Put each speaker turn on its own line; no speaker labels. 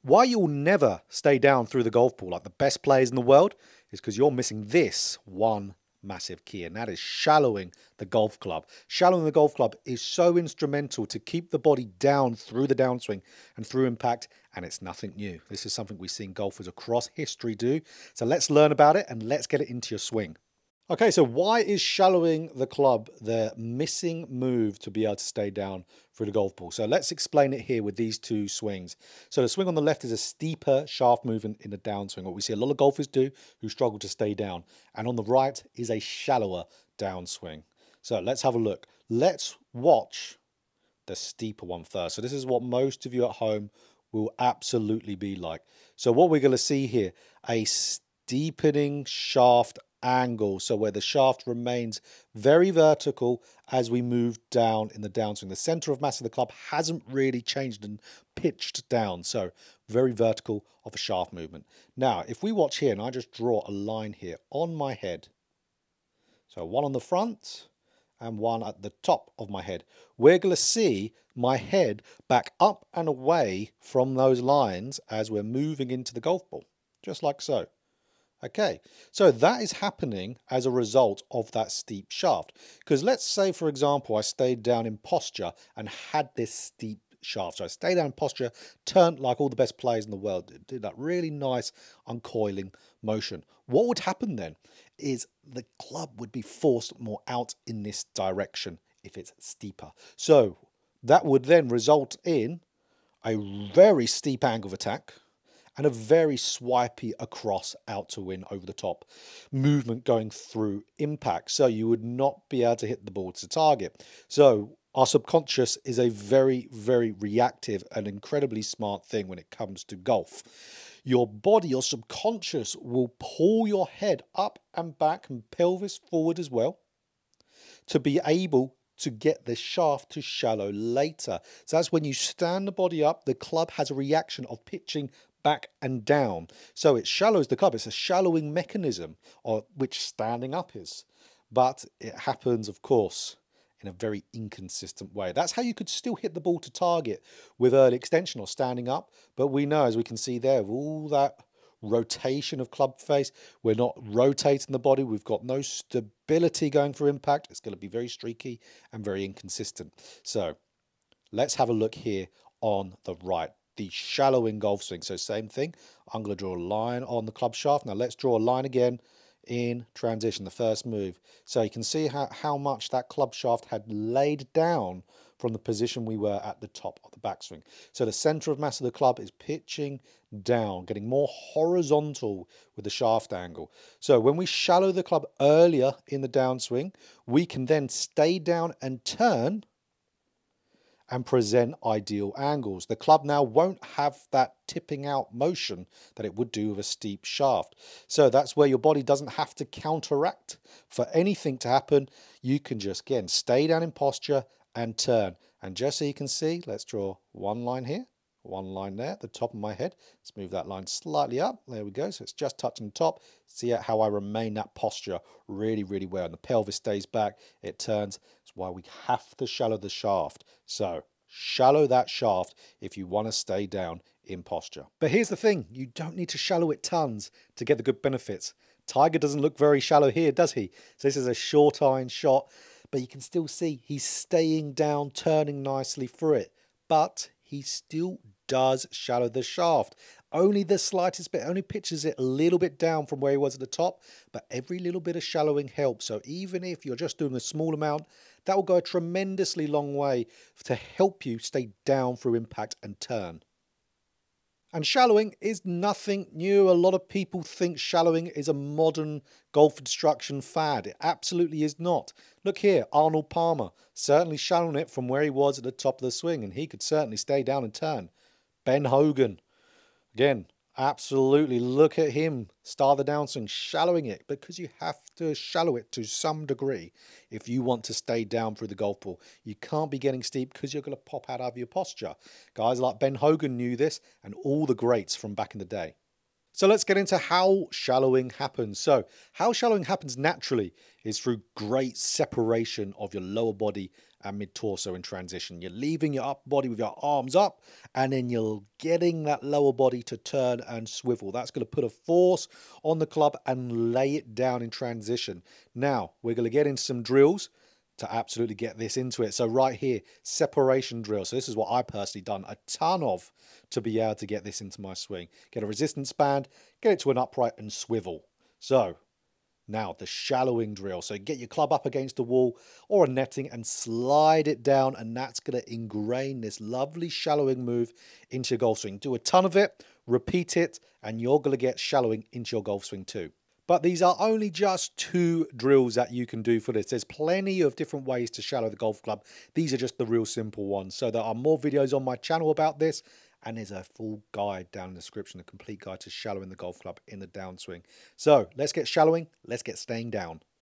Why you'll never stay down through the golf ball like the best players in the world is because you're missing this one massive key, and that is shallowing the golf club. Shallowing the golf club is so instrumental to keep the body down through the downswing and through impact, and it's nothing new. This is something we've seen golfers across history do. So let's learn about it and let's get it into your swing. Okay, so why is shallowing the club the missing move to be able to stay down through the golf ball? So let's explain it here with these two swings. So the swing on the left is a steeper shaft movement in the downswing, what we see a lot of golfers do who struggle to stay down. And on the right is a shallower downswing. So let's have a look. Let's watch the steeper one first. So this is what most of you at home will absolutely be like. So what we're going to see here, a steepening shaft angle, so where the shaft remains very vertical as we move down in the downswing. The center of mass of the club hasn't really changed and pitched down, so very vertical of a shaft movement. Now, if we watch here, and I just draw a line here on my head, so one on the front and one at the top of my head, we're going to see my head back up and away from those lines as we're moving into the golf ball, just like so. Okay, so that is happening as a result of that steep shaft. Because let's say, for example, I stayed down in posture and had this steep shaft. So I stayed down in posture, turned like all the best players in the world, did that really nice uncoiling motion. What would happen then is the club would be forced more out in this direction if it's steeper. So that would then result in a very steep angle of attack and a very swipey across out to win over the top movement going through impact. So you would not be able to hit the ball to target. So our subconscious is a very, very reactive and incredibly smart thing when it comes to golf. Your body, your subconscious will pull your head up and back and pelvis forward as well to be able to get the shaft to shallow later. So that's when you stand the body up, the club has a reaction of pitching back and down. So it shallows the club. It's a shallowing mechanism, or which standing up is. But it happens, of course, in a very inconsistent way. That's how you could still hit the ball to target with early extension or standing up. But we know, as we can see there, with all that rotation of club face, we're not rotating the body. We've got no stability going for impact. It's going to be very streaky and very inconsistent. So let's have a look here on the right. The shallowing golf swing. So same thing. I'm going to draw a line on the club shaft. Now let's draw a line again in transition, the first move. So you can see how much that club shaft had laid down from the position we were at the top of the backswing. So the center of mass of the club is pitching down, getting more horizontal with the shaft angle. So when we shallow the club earlier in the downswing, we can then stay down and turn and present ideal angles. The club now won't have that tipping out motion that it would do with a steep shaft. So that's where your body doesn't have to counteract for anything to happen. You can just, again, stay down in posture and turn. And just so you can see, let's draw one line here, one line there at the top of my head. Let's move that line slightly up. There we go. So it's just touching the top. See how I remain that posture really, really well. And the pelvis stays back. It turns. That's why we have to shallow the shaft. So shallow that shaft if you want to stay down in posture. But here's the thing. You don't need to shallow it tons to get the good benefits. Tiger doesn't look very shallow here, does he? So this is a short iron shot, but you can still see he's staying down, turning nicely through it. But he still does shallow the shaft. Only the slightest bit, only pitches it a little bit down from where he was at the top, but every little bit of shallowing helps. So even if you're just doing a small amount, that will go a tremendously long way to help you stay down through impact and turn. And shallowing is nothing new. A lot of people think shallowing is a modern golf instruction fad. It absolutely is not. Look here, Arnold Palmer, certainly shallowing it from where he was at the top of the swing, and he could certainly stay down and turn. Ben Hogan, again, absolutely, look at him, star the downswing, shallowing it, because you have to shallow it to some degree if you want to stay down through the golf ball. You can't be getting steep because you're going to pop out of your posture. Guys like Ben Hogan knew this, and all the greats from back in the day. So let's get into how shallowing happens. So how shallowing happens naturally is through great separation of your lower body and mid-torso in transition. You're leaving your upper body with your arms up, and then you're getting that lower body to turn and swivel. That's going to put a force on the club and lay it down in transition. Now, we're going to get into some drills to absolutely get this into it. So right here, separation drill. So this is what I personally done a ton of to be able to get this into my swing. Get a resistance band, get it to an upright and swivel. So now the shallowing drill. So get your club up against a wall or a netting and slide it down, and that's going to ingrain this lovely shallowing move into your golf swing. Do a ton of it, repeat it, and you're going to get shallowing into your golf swing too. But these are only just 2 drills that you can do for this. There's plenty of different ways to shallow the golf club. These are just the real simple ones. So there are more videos on my channel about this, and there's a full guide down in the description, a complete guide to shallowing the golf club in the downswing. So let's get shallowing, let's get staying down.